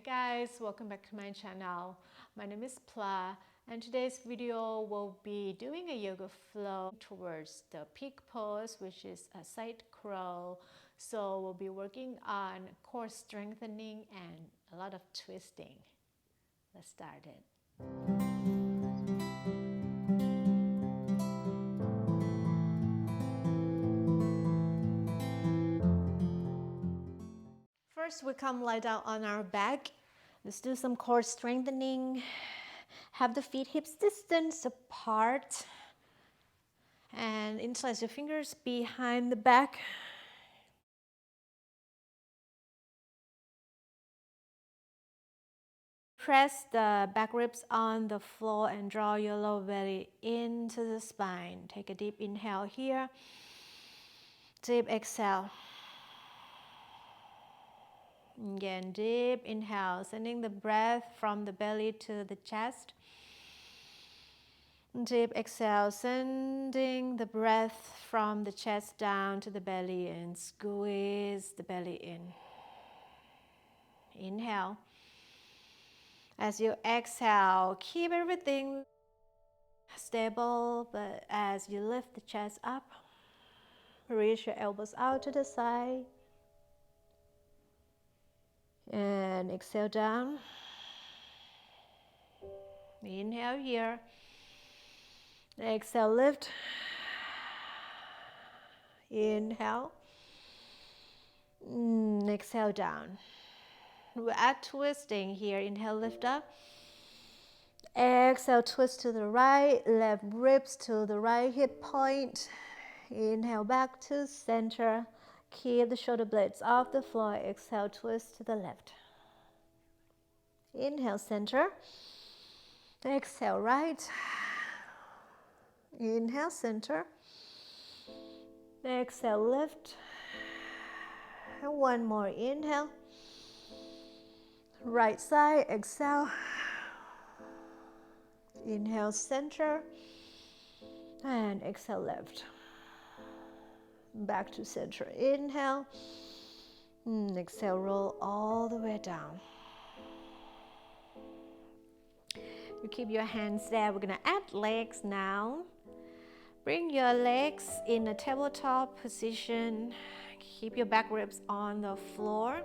guys, welcome back to my channel. My name is Pla, and today's video will be doing a yoga flow towards the peak pose, which is a side crawl. So we'll be working on core strengthening and a lot of twisting. Let's start it. First, we come lie down on our back. Let's do some core strengthening. Have the feet hips distance apart. And interlace your fingers behind the back. Press the back ribs on the floor and draw your lower belly into the spine. Take a deep inhale here. Deep exhale. Again, deep inhale, sending the breath from the belly to the chest. Deep exhale, sending the breath from the chest down to the belly and squeeze the belly in. Inhale. As you exhale, keep everything stable, but as you lift the chest up, reach your elbows out to the side. And exhale down. Inhale here. Exhale, lift. Inhale. Exhale down. We're at twisting here. Inhale, lift up. Exhale, twist to the right. Left ribs to the right hip point. Inhale, back to center. Keep the shoulder blades off the floor. Exhale, twist to the left. Inhale, center. Exhale, right. Inhale, center. Exhale, lift. And one more inhale. Right side, exhale. Inhale, center. And exhale, left. Back to center. Inhale. Exhale, roll all the way down. You keep your hands there. We're going to add legs now. Bring your legs in a tabletop position. Keep your back ribs on the floor.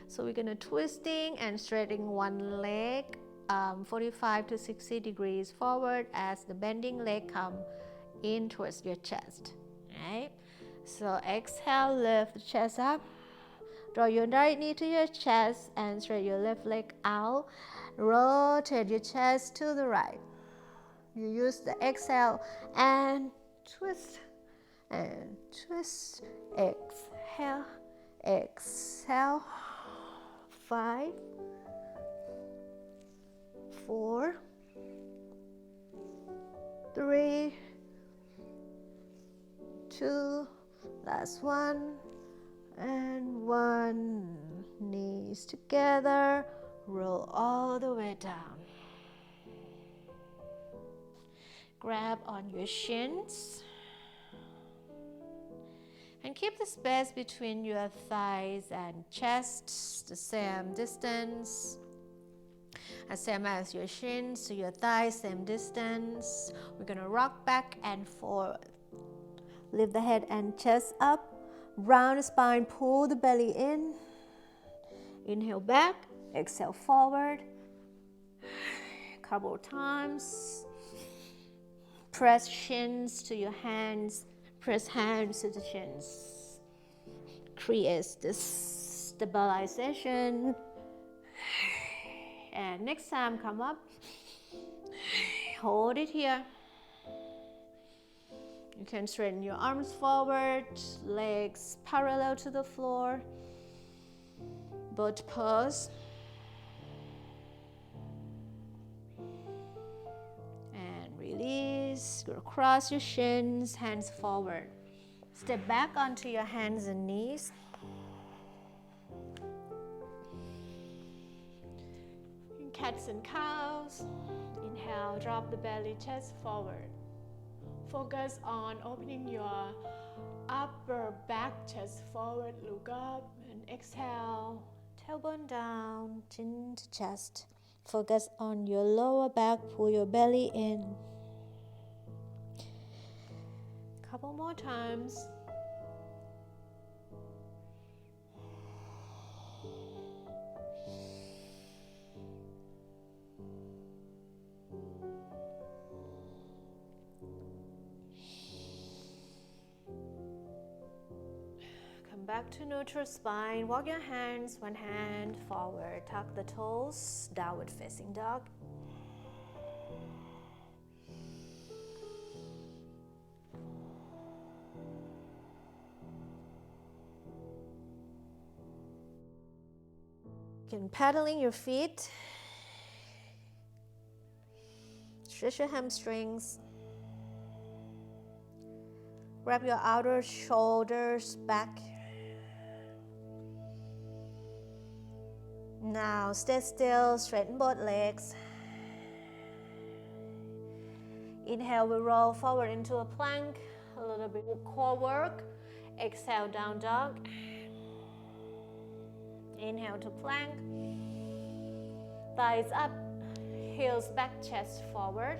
So we're going to twisting and straightening one leg 45 to 60 degrees forward as the bending leg come in towards your chest. Right? So exhale, lift the chest up. Draw your right knee to your chest and straighten your left leg out. Rotate your chest to the right. You use the exhale and twist and twist. Exhale, exhale. 5, 4, 3, 2, last one, and 1. Knees together, roll all the way down. Grab on your shins. And keep the space between your thighs and chest the same distance. Same as your shins to your thighs, same distance. We're going to rock back and forth. Lift the head and chest up. Round the spine, pull the belly in. Inhale back, exhale forward. Couple times. Press shins to your hands. Press hands to the shins. Creates this stabilization. And next time, come up. Hold it here. You can straighten your arms forward, legs parallel to the floor. Both pose. Release, go across your shins, hands forward. Step back onto your hands and knees. Cats and cows. Inhale, drop the belly, chest forward. Focus on opening your upper back, chest forward, look up, and exhale, tailbone down, chin to chest. Focus on your lower back, pull your belly in. Couple more times. Come back to neutral spine. Walk your hands, one hand forward. Tuck the toes, downward facing dog. You can pedaling your feet. Stretch your hamstrings. Grab your outer shoulders back. Now stay still, straighten both legs. Inhale, we roll forward into a plank, a little bit core work. Exhale, down dog. Inhale to plank. Thighs up, heels back, chest forward.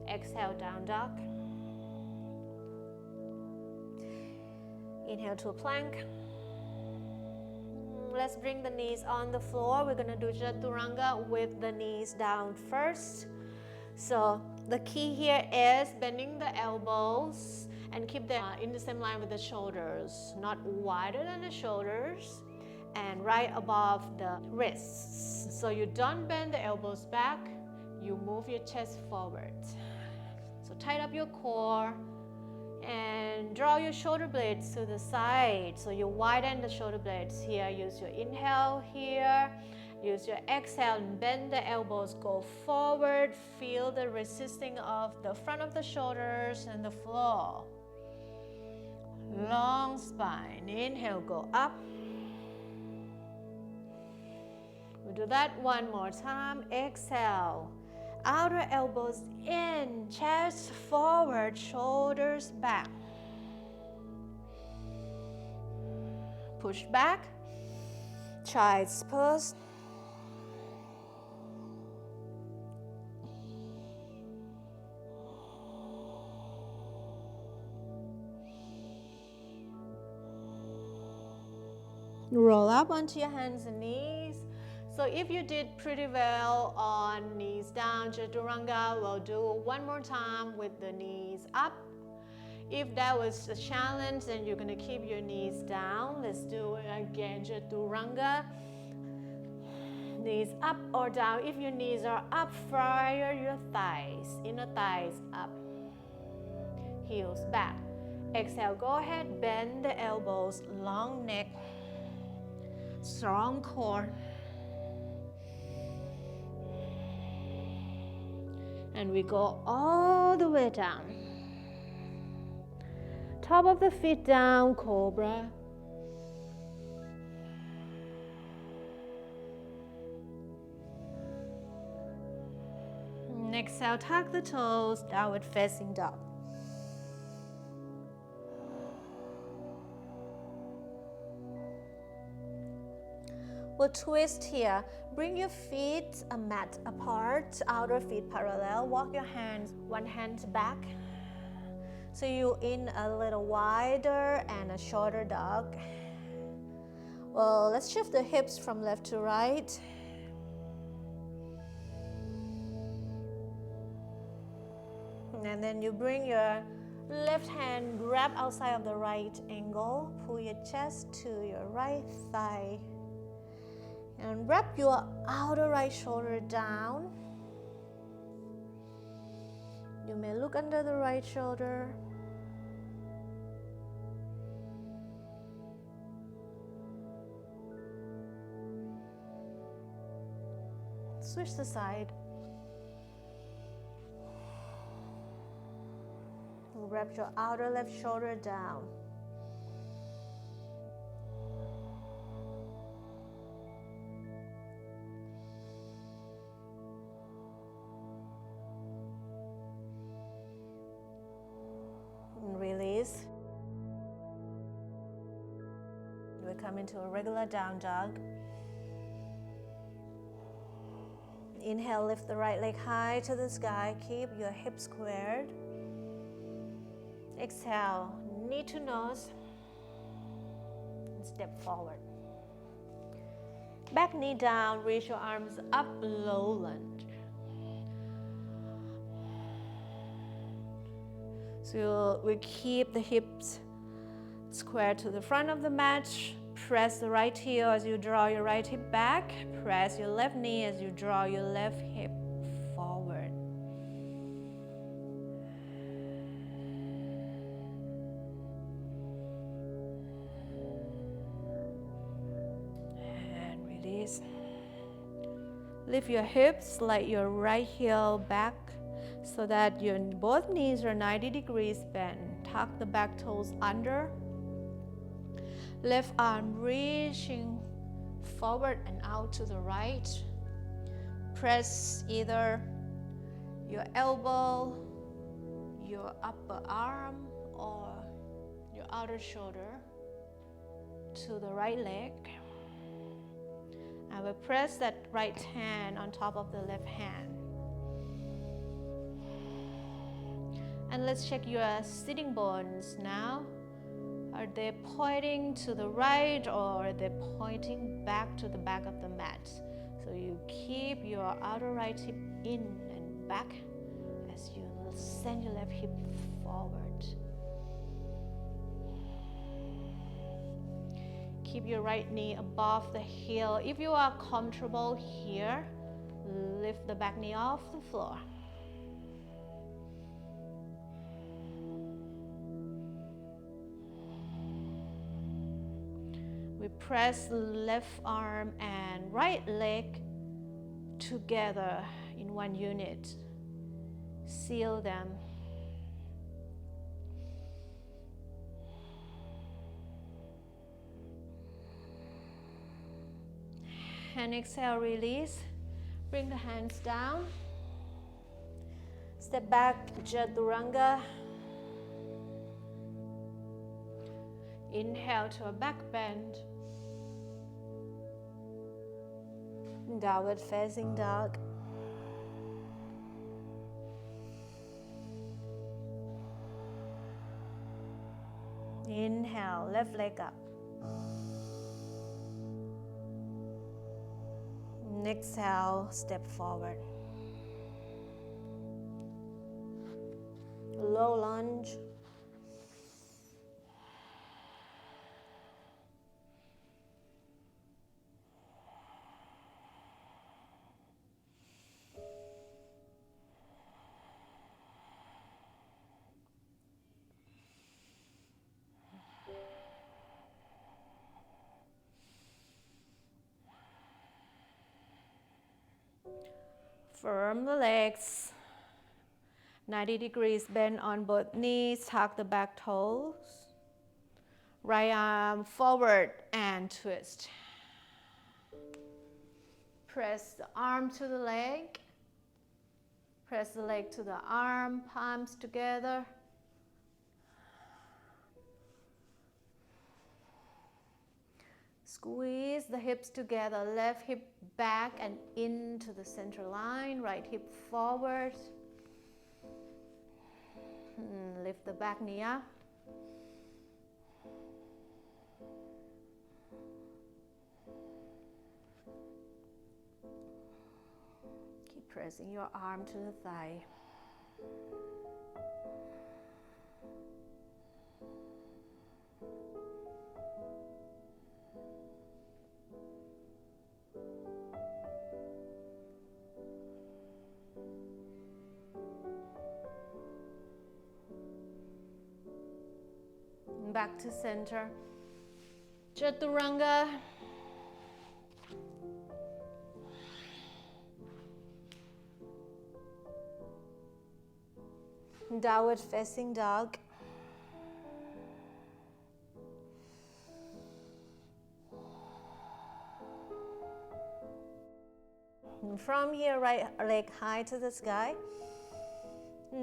Exhale, down dog. Inhale to a plank. Let's bring the knees on the floor. We're gonna do Chaturanga with the knees down first. So the key here is bending the elbows and keep them in the same line with the shoulders, not wider than the shoulders and right above the wrists. So you don't bend the elbows back, you move your chest forward. So tighten up your core and draw your shoulder blades to the side. So you widen the shoulder blades here. Use your inhale here. Use your exhale and bend the elbows, go forward. Feel the resisting of the front of the shoulders and the floor. Long spine. Inhale, go up. We'll do that one more time. Exhale. Outer elbows in, chest forward, shoulders back. Push back. Child's pose. Roll up onto your hands and knees. So if you did pretty well on knees down, Chaturanga, we'll do one more time with the knees up. If that was a challenge, then you're gonna keep your knees down. Let's do it again, Chaturanga. Knees up or down. If your knees are up, fire your thighs, inner thighs up. Heels back. Exhale, go ahead, bend the elbows, long neck, strong core. And we go all the way down. Top of the feet down, cobra. And exhale, tuck the toes, downward facing dog. We'll twist here. Bring your feet a mat apart, outer feet parallel. Walk your hands, one hand back. So you're in a little wider and a shorter dog. Well, let's shift the hips from left to right. And then you bring your left hand, grab outside of the right angle, pull your chest to your right thigh. And wrap your outer right shoulder down. You may look under the right shoulder. Switch the side. Wrap your outer left shoulder down. Release. We come into a regular down dog. Inhale, lift the right leg high to the sky. Keep your hips squared. Exhale, knee to nose. And step forward. Back knee down, reach your arms up, low lunge. So we keep the hips square to the front of the mat. Press the right heel as you draw your right hip back. Press your left knee as you draw your left hip forward. And release. Lift your hips, slide your right heel back so that your both knees are 90 degrees bent. Tuck the back toes under. Left arm reaching forward and out to the right. Press either your elbow, your upper arm, or your outer shoulder to the right leg. I will press that right hand on top of the left hand. And let's check your sitting bones now. Are they pointing to the right or are they pointing back to the back of the mat? So you keep your outer right hip in and back as you send your left hip forward. Keep your right knee above the heel. If you are comfortable here, lift the back knee off the floor. We press left arm and right leg together in one unit. Seal them. And exhale, release. Bring the hands down. Step back, Chaturanga. Inhale to a back bend. Downward facing dog. Inhale, left leg up. Exhale, step forward. Low lunge. Firm the legs, 90 degrees bend on both knees, tuck the back toes. Right arm forward and twist. Press the arm to the leg. Press the leg to the arm, palms together. Squeeze the hips together, left hip back and into the center line, right hip forward. Lift the back knee up. Keep pressing your arm to the thigh. Back to center. Chaturanga. Downward facing dog. And from here, right leg high to the sky.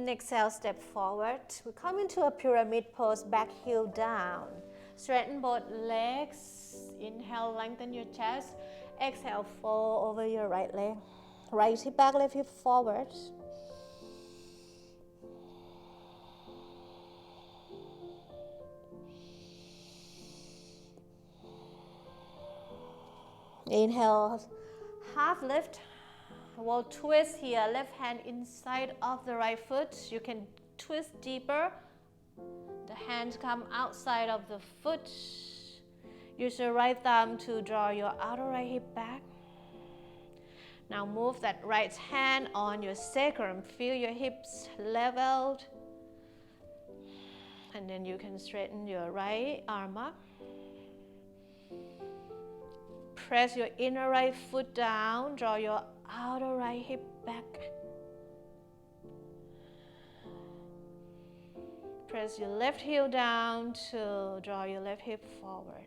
Exhale, step forward. We come into a pyramid pose, back heel down. Straighten both legs. Inhale, lengthen your chest. Exhale, fold over your right leg. Right hip back, left hip forward. Inhale, half lift. We'll twist here, left hand inside of the right foot. You can twist deeper. The hands come outside of the foot. Use your right thumb to draw your outer right hip back. Now move that right hand on your sacrum. Feel your hips leveled. And then you can straighten your right arm up. Press your inner right foot down. Draw your outer right hip back. Press your left heel down to draw your left hip forward.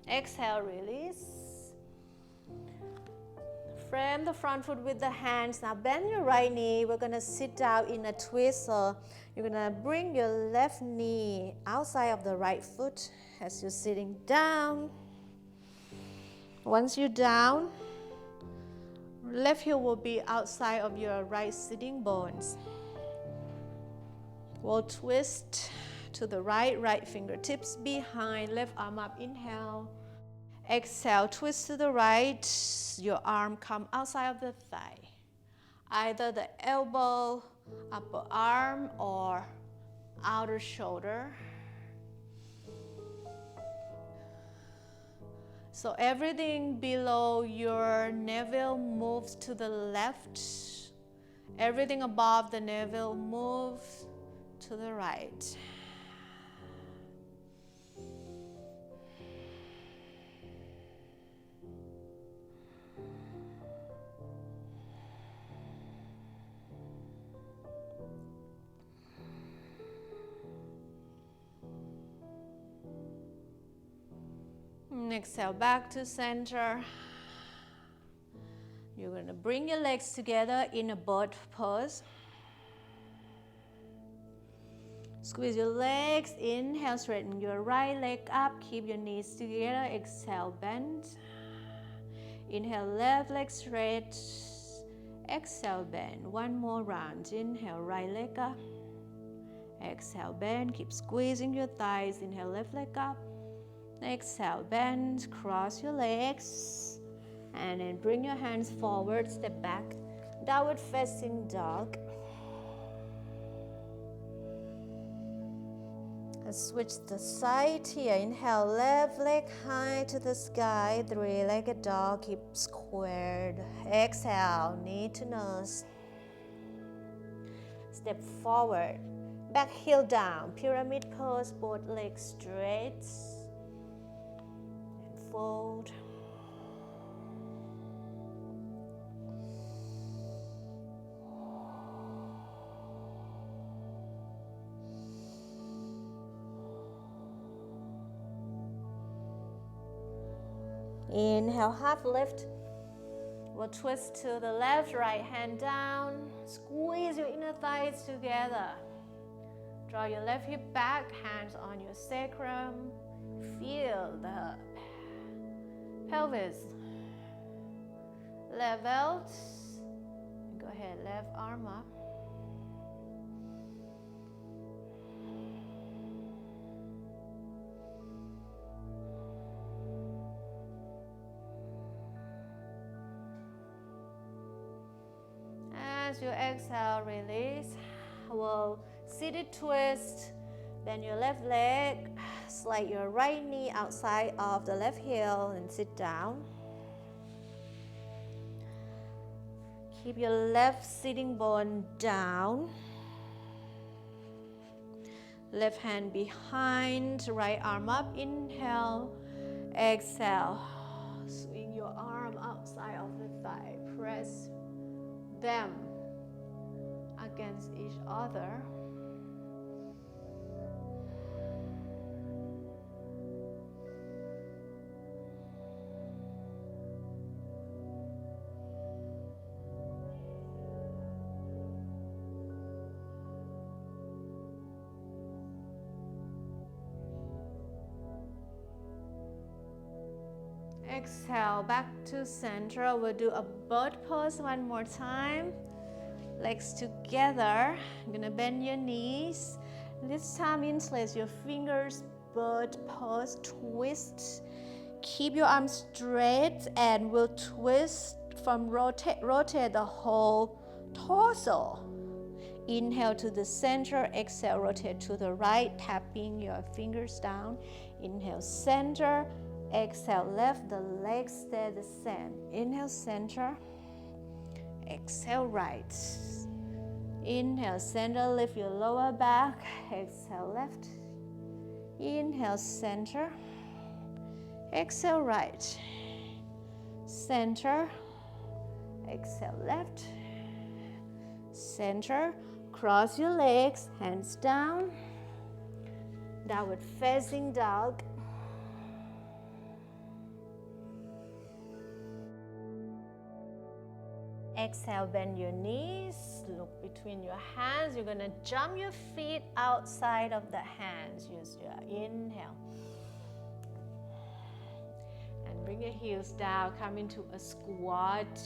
Exhale, release. Frame the front foot with the hands. Now bend your right knee. We're going to sit down in a twist. So you're going to bring your left knee outside of the right foot as you're sitting down. Once you're down, left heel will be outside of your right sitting bones. We'll twist to the right, right fingertips behind, left arm up, inhale. Exhale, twist to the right, your arm come outside of the thigh. Either the elbow, upper arm, or outer shoulder. So everything below your navel moves to the left. Everything above the navel moves to the right. Exhale back to center. You're going to bring your legs together in a bird pose. Squeeze your legs. Inhale, straighten your right leg up. Keep your knees together. Exhale, bend. Inhale, left leg straight. Exhale, bend. One more round. Inhale, right leg up. Exhale, bend. Keep squeezing your thighs. Inhale, left leg up. Exhale, bend, cross your legs, and then bring your hands forward, step back, downward facing dog. And switch the side here. Inhale, left leg high to the sky, three-legged dog, keep squared. Exhale, knee to nose. Step forward, back heel down, pyramid pose, both legs straight. Fold. Inhale, half lift. We'll twist to the left, right hand down. Squeeze your inner thighs together. Draw your left hip back, hands on your sacrum. Feel the pelvis leveled. Go ahead, left arm up. As you exhale, release. We'll seated twist. Bend your left leg. Slide your right knee outside of the left heel and sit down. Keep your left sitting bone down. Left hand behind, right arm up. Inhale, exhale. Swing your arm outside of the thigh. Press them against each other. Exhale, back to center. We'll do a bird pose one more time. Legs together. You're gonna bend your knees. This time interlace your fingers, bird pose, twist. Keep your arms straight and we'll twist from rotate the whole torso. Inhale to the center, exhale, rotate to the right, tapping your fingers down. Inhale, center, exhale, left, the legs stay the same. Inhale, center, exhale, right. Inhale, center, lift your lower back, exhale, left. Inhale, center, exhale, right. Center, exhale, left. Center, cross your legs, hands down. Downward facing dog. Exhale, bend your knees, look between your hands. You're gonna jump your feet outside of the hands. Use your inhale. And bring your heels down, come into a squat.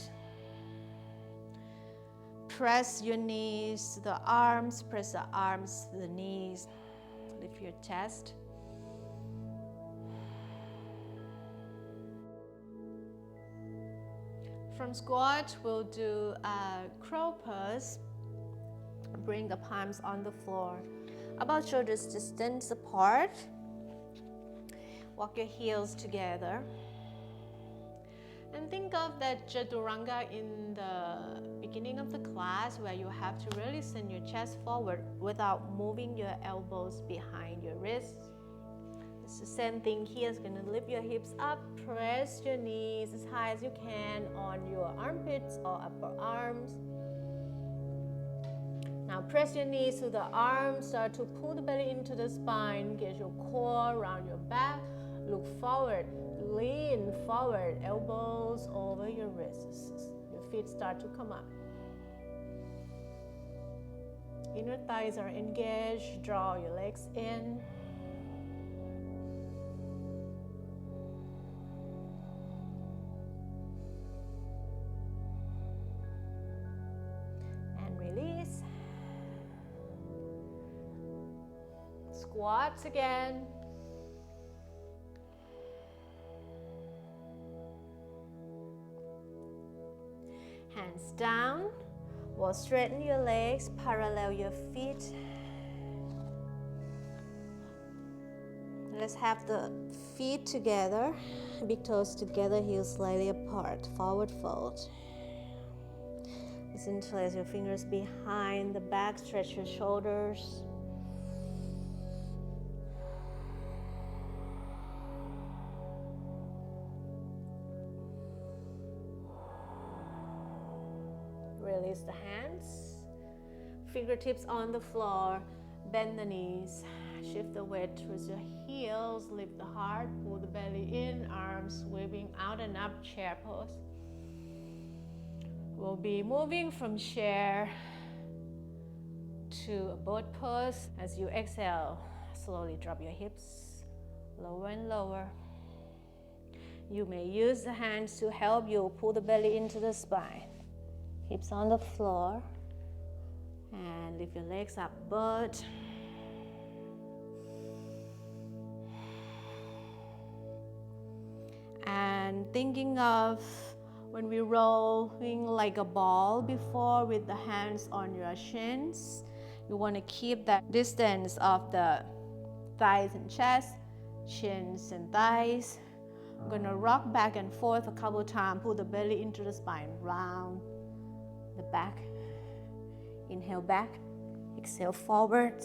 Press your knees to the arms, press the arms to the knees. Lift your chest. From squat, we'll do a crow pose. Bring the palms on the floor, about shoulders distance apart. Walk your heels together. And think of that chaturanga in the beginning of the class where you have to really send your chest forward without moving your elbows behind your wrists. It's the same thing here. It's gonna lift your hips up, press your knees as high as you can on your armpits or upper arms. Now press your knees to the arms, start to pull the belly into the spine, get your core around your back, look forward, lean forward, elbows over your wrists. Your feet start to come up. Inner thighs are engaged, draw your legs in. Release. Squats again. Hands down. We'll straighten your legs, parallel your feet. Let's have the feet together, big toes together, heels slightly apart, forward fold. Interlace your fingers behind the back, stretch your shoulders. Release the hands. Fingertips on the floor, bend the knees. Shift the weight towards your heels, lift the heart, pull the belly in, arms sweeping out and up, chair pose. We'll be moving from chair to a boat pose. As you exhale, slowly drop your hips lower and lower. You may use the hands to help you pull the belly into the spine. Hips on the floor. And lift your legs up, boat. And thinking of when we're rolling like a ball before with the hands on your shins, you want to keep that distance of the thighs and chest, shins and thighs. I'm going to rock back and forth a couple times, pull the belly into the spine, round the back. Inhale back, exhale forward,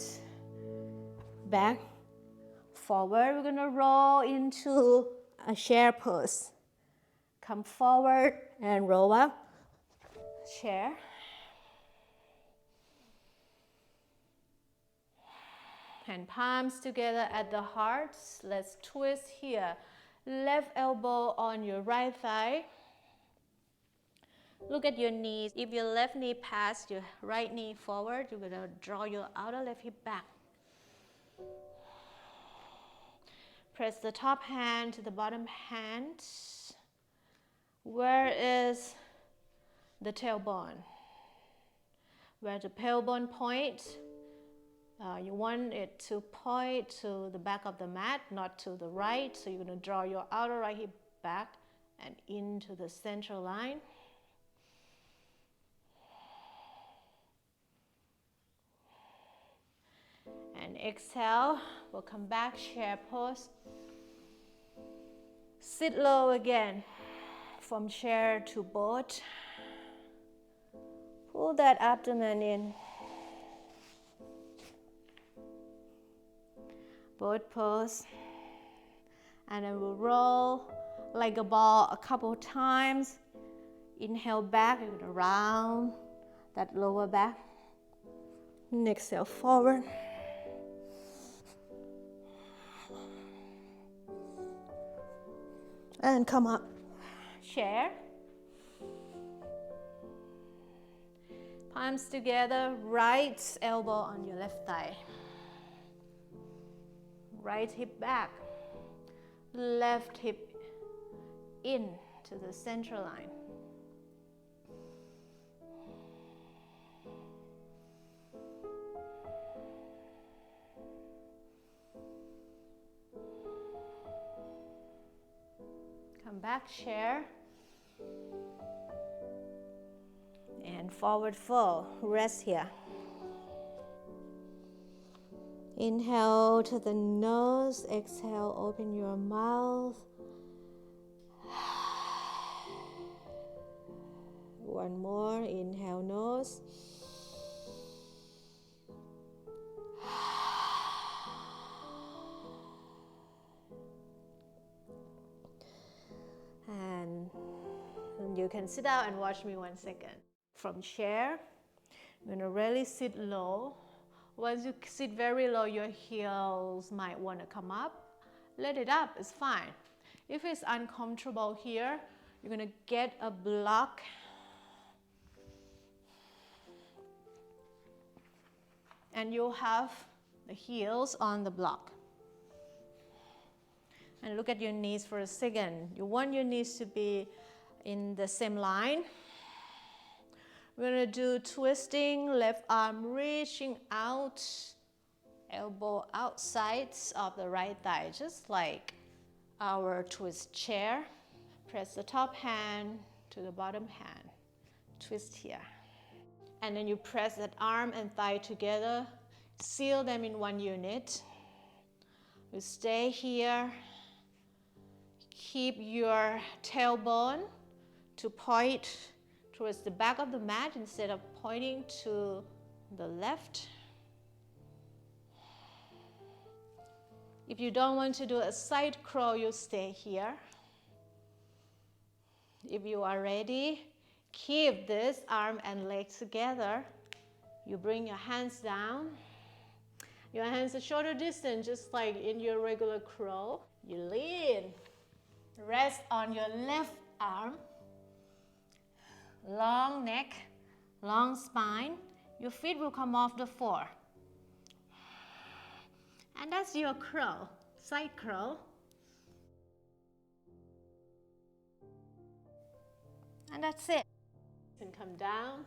back, forward. We're going to roll into a chair pose. Come forward and roll up, chair. And palms together at the heart. Let's twist here. Left elbow on your right thigh. Look at your knees. If your left knee passes your right knee forward, you're gonna draw your outer left hip back. Press the top hand to the bottom hand. Where is the tailbone? Where the tailbone points, you want it to point to the back of the mat, not to the right. So you're going to draw your outer right hip back and into the central line. And exhale, we'll come back, chair pose. Sit low again, from chair to boat. Pull that abdomen in. Boat pose. And then we'll roll like a ball a couple times. Inhale back, you're gonna round that lower back. And exhale forward. And come up, chair. Palms together, right elbow on your left thigh. Right hip back, left hip in to the central line. Come back, chair. And forward fold, rest here. Inhale to the nose, exhale, open your mouth. One more, inhale nose. And you can sit down and watch me 1 second. From chair, you're gonna really sit low. Once you sit very low, your heels might want to come up. Let it up, it's fine. If it's uncomfortable here, you're gonna get a block. And you'll have the heels on the block. And look at your knees for a second. You want your knees to be in the same line. We're gonna do twisting, left arm reaching out, elbow outside of the right thigh, just like our twist chair. Press the top hand to the bottom hand. Twist here. And then you press that arm and thigh together, seal them in one unit. You stay here. Keep your tailbone to point towards the back of the mat instead of pointing to the left. If you don't want to do a side crawl, you stay here. If you are ready, keep this arm and leg together. You bring your hands down. Your hands are shoulder distance, just like in your regular crawl. You lean. Rest on your left arm. Long neck, long spine. Your feet will come off the floor. And that's your crawl, side crawl. And that's it. And come down.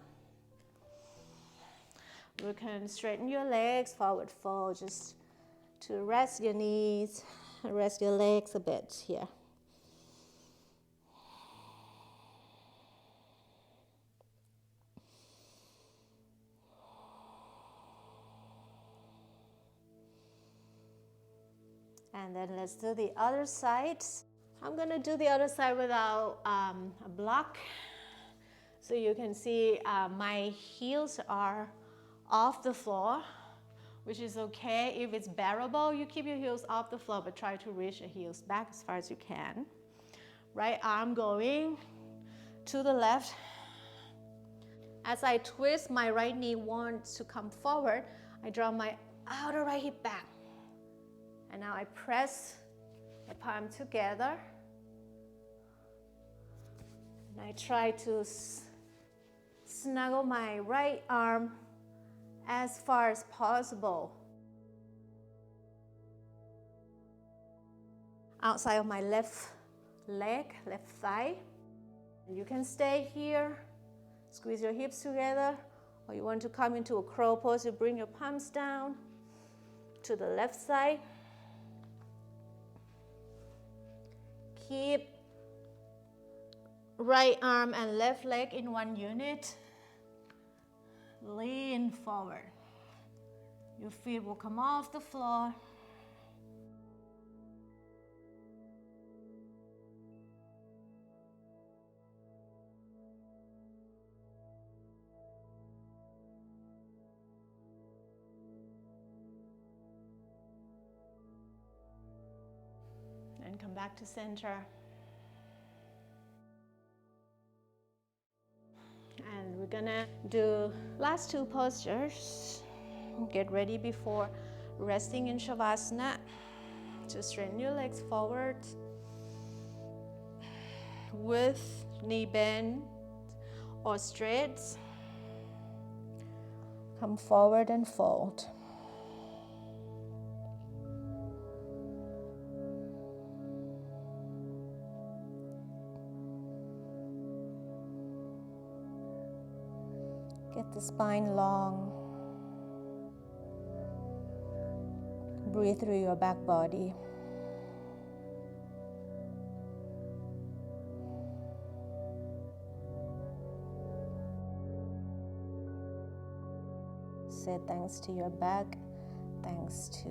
You can straighten your legs, forward fold, just to rest your knees, rest your legs a bit here. And then let's do the other side. I'm gonna do the other side without a block. So you can see my heels are off the floor, which is okay. If it's bearable, you keep your heels off the floor, but try to reach your heels back as far as you can. Right arm going to the left. As I twist, my right knee wants to come forward. I draw my outer right hip back. And now I press the palm together. And I try to snuggle my right arm as far as possible outside of my left leg, left thigh. You can stay here, squeeze your hips together, or you want to come into a crow pose, you bring your palms down to the left side. Keep right arm and left leg in one unit. Lean forward. Your feet will come off the floor. And come back to center. And we're gonna do last two postures. Get ready before resting in Shavasana. Just straighten your legs forward with knee bend or straight. Come forward and fold. Get the spine long. Breathe through your back body. Say thanks to your back, thanks to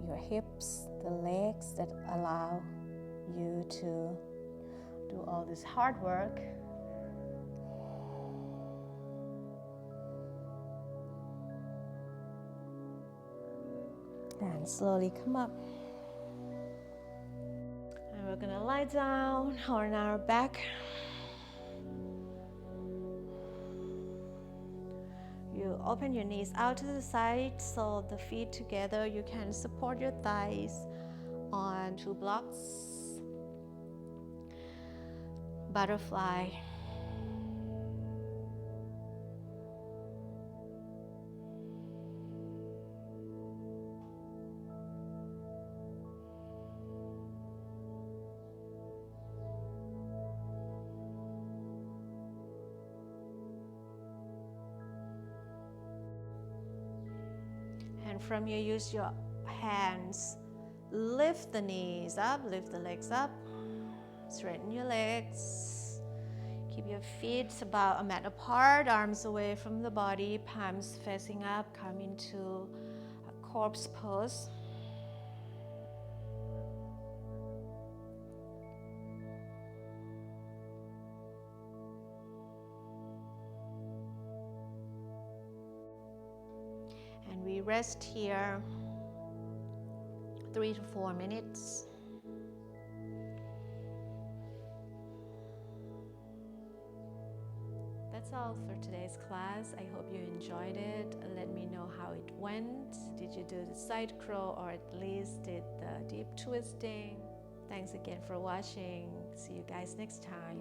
your hips, the legs that allow you to do all this hard work. And slowly come up. And we're gonna lie down on our back. You open your knees out to the side so the feet together. You can support your thighs on 2 blocks. Butterfly. And from here, use your hands. Lift the knees up, lift the legs up. Straighten your legs. Keep your feet about a mat apart, arms away from the body, palms facing up. Come into a corpse pose. And we rest here 3 to 4 minutes. That's all for today's class. I hope you enjoyed it. Let me know how it went. Did you do the side crow or at least did the deep twisting? Thanks again for watching. See you guys next time.